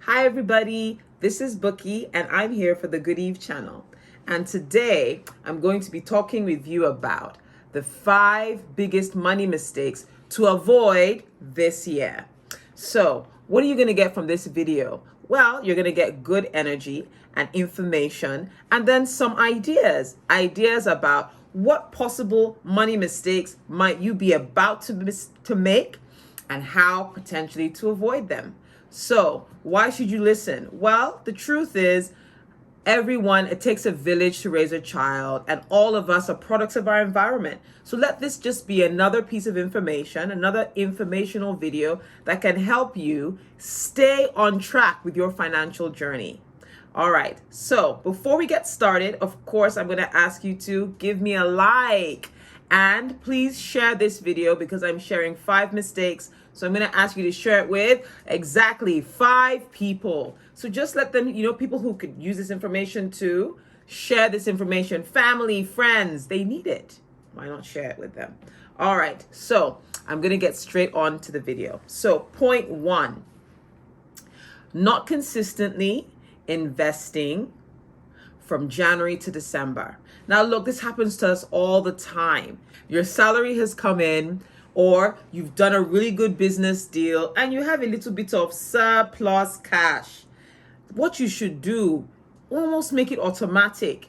Hi everybody, this is Bookie and I'm here for the Good Eve channel. And today I'm going to be talking with you about the 5 biggest money mistakes to avoid this year. So, what are you going to get from this video? Well, you're going to get good energy and information and then some ideas about what possible money mistakes might you be about to make and how potentially to avoid them. So, why should you listen? Well, the truth is, it takes a village to raise a child, and all of us are products of our environment. So, let this just be another piece of information, another informational video that can help you stay on track with your financial journey. All right, so before we get started, of course, I'm going to ask you to give me a like and please share this video because I'm sharing 5 mistakes. So I'm going to ask you to share it with exactly 5 people. So just let them, people who could use this information to share this information, family, friends, they need it. Why not share it with them? All right, so I'm going to get straight on to the video. So point 1, not consistently investing from January to December. Now, look, this happens to us all the time. Your salary has come in, or you've done a really good business deal, and you have a little bit of surplus cash. What you should do, almost make it automatic.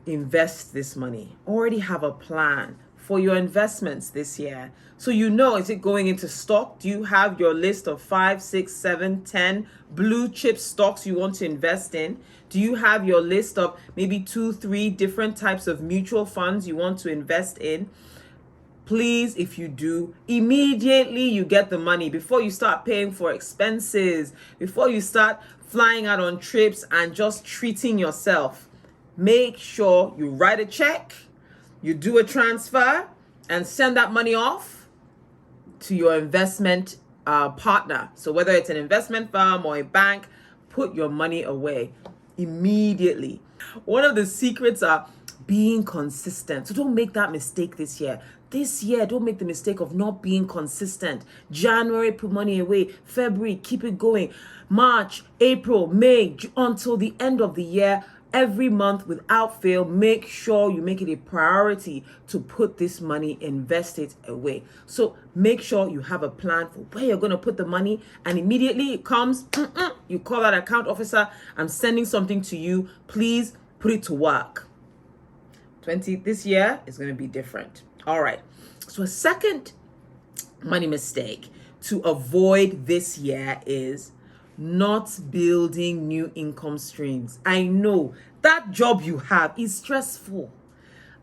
Invest this money. Already have a plan for your investments this year. So is it going into stock? Do you have your list of 5, 6, 7, 10 blue chip stocks you want to invest in? Do you have your list of maybe 2, 3 different types of mutual funds you want to invest in? Please, if you do, immediately you get the money before you start paying for expenses, before you start flying out on trips and just treating yourself. Make sure you write a check, you do a transfer, and send that money off to your investment partner. So whether it's an investment firm or a bank, put your money away immediately. One of the secrets are being consistent. So don't make that mistake this year. This year, don't make the mistake of not being consistent. January, put money away. February, keep it going. March, April, May, until the end of the year. Every month, without fail, make sure you make it a priority to put this money, invest it away. So make sure you have a plan for where you're going to put the money, and immediately it comes, you call that account officer, I'm sending something to you, please put it to work. This year is going to be different. All right. So a second money mistake to avoid this year is not building new income streams. I know that job you have is stressful.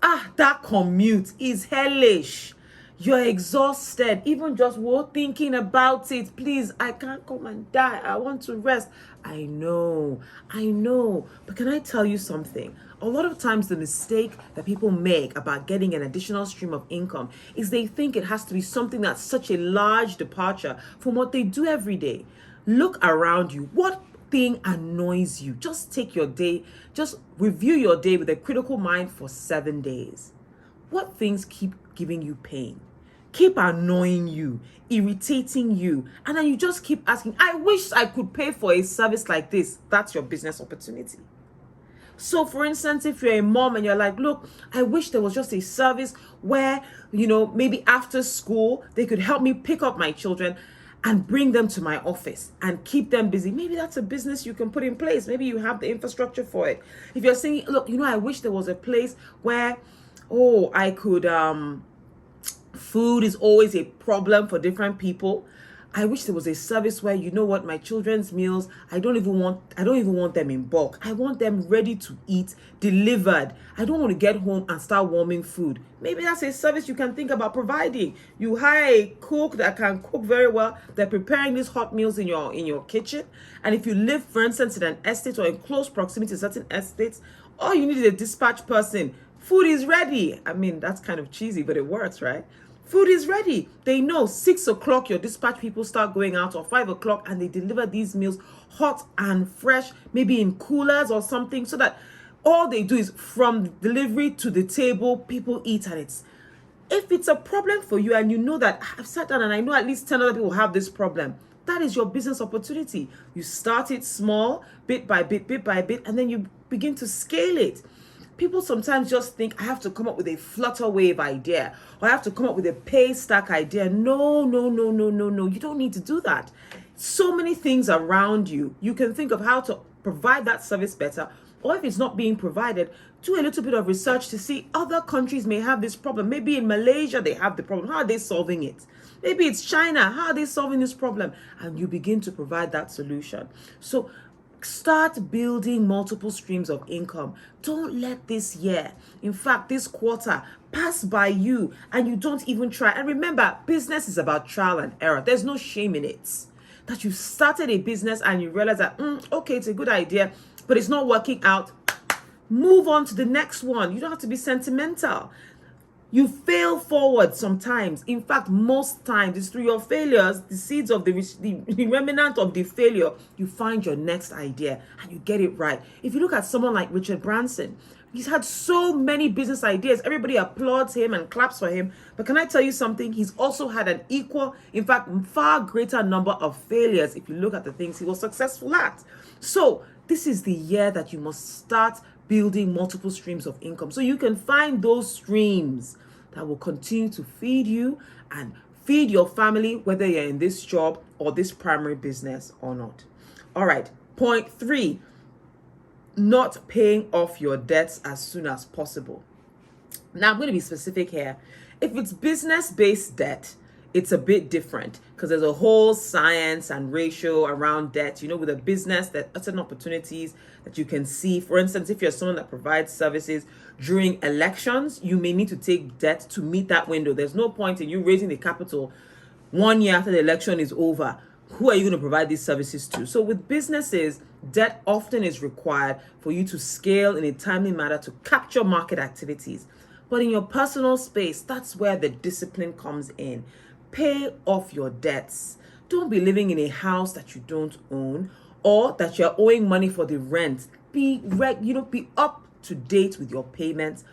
That commute is hellish. You're exhausted. Even just thinking about it. Please, I can't come and die. I want to rest. I know. But can I tell you something? A lot of times the mistake that people make about getting an additional stream of income is they think it has to be something that's such a large departure from what they do every day. Look around you. What thing annoys you? Just take your day, just review your day with a critical mind for 7 days. What things keep giving you pain? Keep annoying you, irritating you, and then you just keep asking, I wish I could pay for a service like this. That's your business opportunity. So for instance, if you're a mom and you're like, look, I wish there was just a service where, maybe after school, they could help me pick up my children and bring them to my office and keep them busy. Maybe that's a business you can put in place. Maybe you have the infrastructure for it. If you're saying, look, I wish there was a place where, I could, food is always a problem for different people. I wish there was a service where, my children's meals, I don't even want them in bulk. I want them ready to eat, delivered. I don't want to get home and start warming food. Maybe that's a service you can think about providing. You hire a cook that can cook very well. They're preparing these hot meals in your kitchen. And if you live, for instance, in an estate or in close proximity to certain estates, all you need is a dispatch person. Food is ready. I mean, that's kind of cheesy, but it works, right? Food is ready. They know 6 o'clock your dispatch people start going out, or 5 o'clock, and they deliver these meals hot and fresh, maybe in coolers or something, so that all they do is from delivery to the table, people eat, and if it's a problem for you and that I've sat down and I know at least 10 other people have this problem, that is your business opportunity. You start it small, bit by bit, and then you begin to scale it. People sometimes just think, I have to come up with a Flutterwave idea, or I have to come up with a pay stack idea. No. You don't need to do that. So many things around you. You can think of how to provide that service better, or if it's not being provided, do a little bit of research to see other countries may have this problem. Maybe in Malaysia they have the problem. How are they solving it? Maybe it's China. How are they solving this problem? And you begin to provide that solution. So start building multiple streams of income. Don't let this year, in fact, this quarter, pass by you and you don't even try. And remember, business is about trial and error. There's no shame in it. That you started a business and you realize that, okay, it's a good idea, but it's not working out. Move on to the next one. You don't have to be sentimental. You fail forward sometimes. In fact, most times, it's through your failures, the seeds of the remnant of the failure, you find your next idea and you get it right. If you look at someone like Richard Branson, he's had so many business ideas. Everybody applauds him and claps for him. But can I tell you something? He's also had an equal, in fact, far greater number of failures if you look at the things he was successful at. So this is the year that you must start building multiple streams of income so you can find those streams that will continue to feed you and feed your family, whether you're in this job or this primary business or not. All right, point 3, not paying off your debts as soon as possible. Now, I'm going to be specific here. If it's business-based debt, it's a bit different because there's a whole science and ratio around debt. You know, with a business, there are certain opportunities that you can see. For instance, if you're someone that provides services during elections, you may need to take debt to meet that window. There's no point in you raising the capital 1 year after the election is over. Who are you going to provide these services to? So with businesses, debt often is required for you to scale in a timely manner to capture market activities. But in your personal space, that's where the discipline comes in. Pay off your debts. Don't be living in a house that you don't own or that you're owing money for the rent. Be up to date with your payments.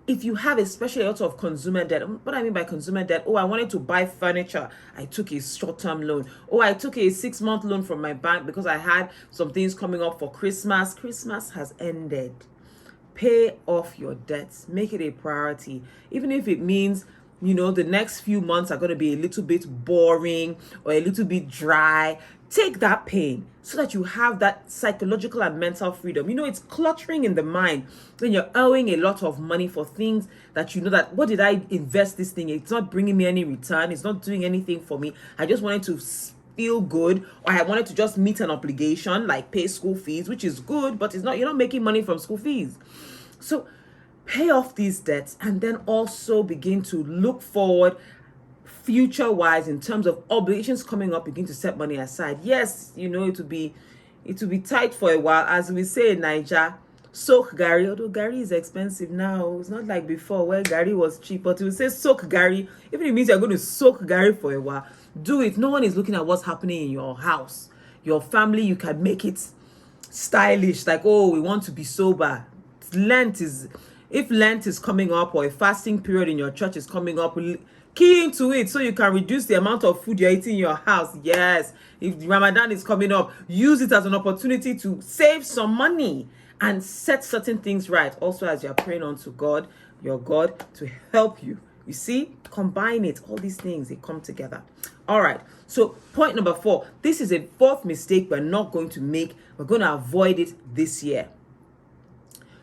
If you have especially a lot of consumer debt, what I mean by consumer debt, I wanted to buy furniture. I took a short-term loan. I took a 6-month loan from my bank because I had some things coming up for Christmas. Christmas has ended. Pay off your debts. Make it a priority. Even if it means the next few months are going to be a little bit boring or a little bit dry. Take that pain so that you have that psychological and mental freedom. It's cluttering in the mind when you're owing a lot of money for things that that, what did I invest this thing? It's not bringing me any return. It's not doing anything for me. I just wanted to feel good, or I wanted to just meet an obligation like pay school fees, which is good, but you're not making money from school fees. So pay off these debts and then also begin to look forward future-wise in terms of obligations coming up. Begin to set money aside. Yes, it will be tight for a while. As we say in Nigeria, soak Gary, although Gary is expensive now. It's not like before where Gary was cheap, but we say soak Gary. Even if it means you're going to soak Gary for a while, do it. No one is looking at what's happening in your house. Your family, you can make it stylish, like, we want to be sober. If Lent is coming up or a fasting period in your church is coming up, key into it so you can reduce the amount of food you're eating in your house. Yes, if Ramadan is coming up, use it as an opportunity to save some money and set certain things right. Also, as you're praying unto God, your God, to help you. You see, combine it. All these things, they come together. All right. So point number 4, this is a 4th mistake we're not going to make. We're going to avoid it this year.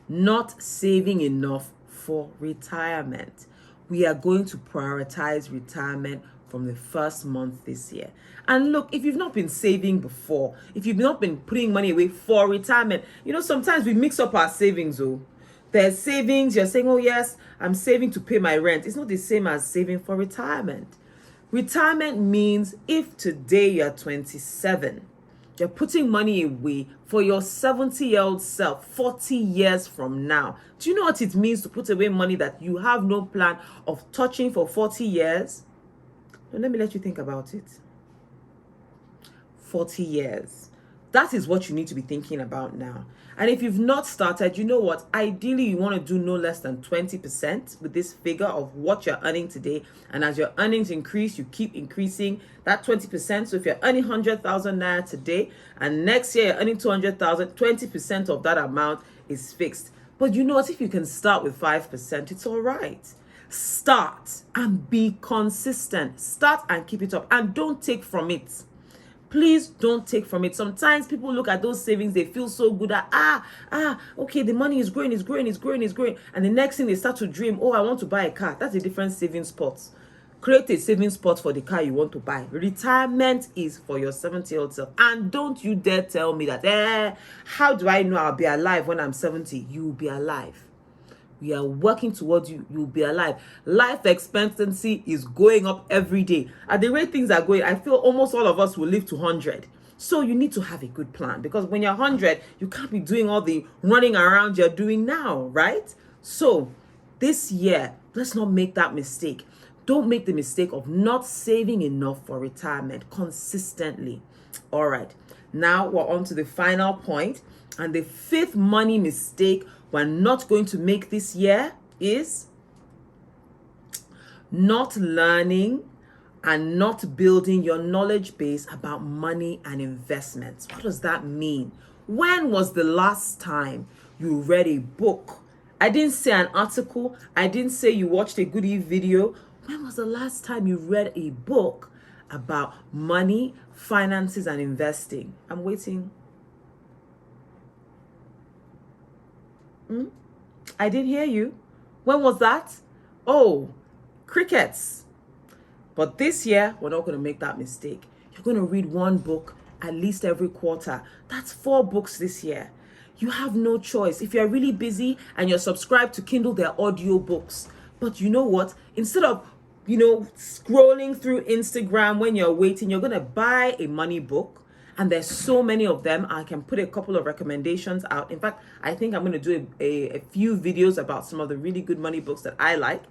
Not saving enough for retirement. We are going to prioritize retirement from the first month this year. And look, if you've not been saving before, if you've not been putting money away for retirement, sometimes we mix up our savings. There's savings, you're saying, yes, I'm saving to pay my rent. It's not the same as saving for retirement. Retirement means if today you're 27, you're putting money away for your 70-year-old self 40 years from now. Do you know what it means to put away money that you have no plan of touching for 40 years? Let me let you think about it. 40 years. That is what you need to be thinking about now. And if you've not started, you know what? Ideally, you want to do no less than 20% with this figure of what you're earning today. And as your earnings increase, you keep increasing that 20%. So if you're earning 100,000 naira today and next year you're earning 200,000, 20% of that amount is fixed. But you know what? If you can start with 5%, it's all right. Start and be consistent. Start and keep it up, and don't take from it. Please don't take from it. Sometimes people look at those savings, they feel so good at, okay, the money is growing, it's growing, it's growing, it's growing. And the next thing they start to dream, oh, I want to buy a car. That's a different saving spot. Create a saving spot for the car you want to buy. Retirement is for your 70-year-old self. And don't you dare tell me that, how do I know I'll be alive when I'm 70? You will be alive. We are working towards you'll be alive. Life expectancy is going up every day. At the rate things are going, I feel almost all of us will live to 100. So you need to have a good plan, because when you're 100, you can't be doing all the running around you're doing now, right? So this year, let's not make that mistake. Don't make the mistake of not saving enough for retirement consistently. All right, now we're on to the final point. And the fifth money mistake we're not going to make this year is not learning and not building your knowledge base about money and investments. What does that mean? When was the last time you read a book? I didn't say an article. I didn't say you watched a Good Eve video. When was the last time you read a book about money, finances, and investing? I'm waiting. I didn't hear you. When was that? Oh, crickets. But this year, we're not going to make that mistake. You're going to read one book at least every quarter. That's 4 books this year. You have no choice. If you're really busy and you're subscribed to Kindle, they're audio books. But you know what? Instead of, scrolling through Instagram when you're waiting, you're going to buy a money book. And there's so many of them. I can put a couple of recommendations out. In fact, I think I'm going to do a few videos about some of the really good money books that I like.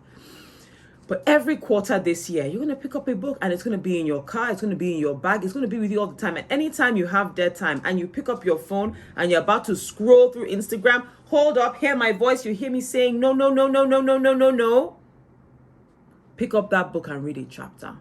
But every quarter this year, you're going to pick up a book, and it's going to be in your car. It's going to be in your bag. It's going to be with you all the time. And anytime you have dead time and you pick up your phone and you're about to scroll through Instagram, hold up, hear my voice. You hear me saying, no, no, no, no, no, no, no, no, no. Pick up that book and read a chapter.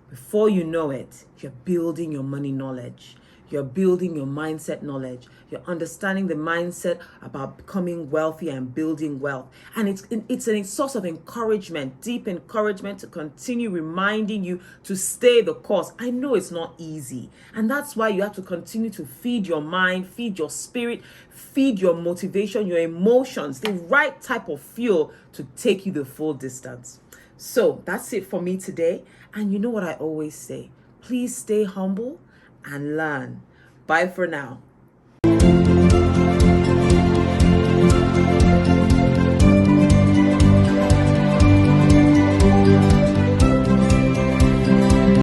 Before you know it, you're building your money knowledge. You're building your mindset knowledge. You're understanding the mindset about becoming wealthy and building wealth. And it's a source of encouragement, deep encouragement, to continue reminding you to stay the course. I know it's not easy. And that's why you have to continue to feed your mind, feed your spirit, feed your motivation, your emotions, the right type of fuel to take you the full distance. So that's it for me today. And you know what I always say, please stay humble and learn. Bye for now.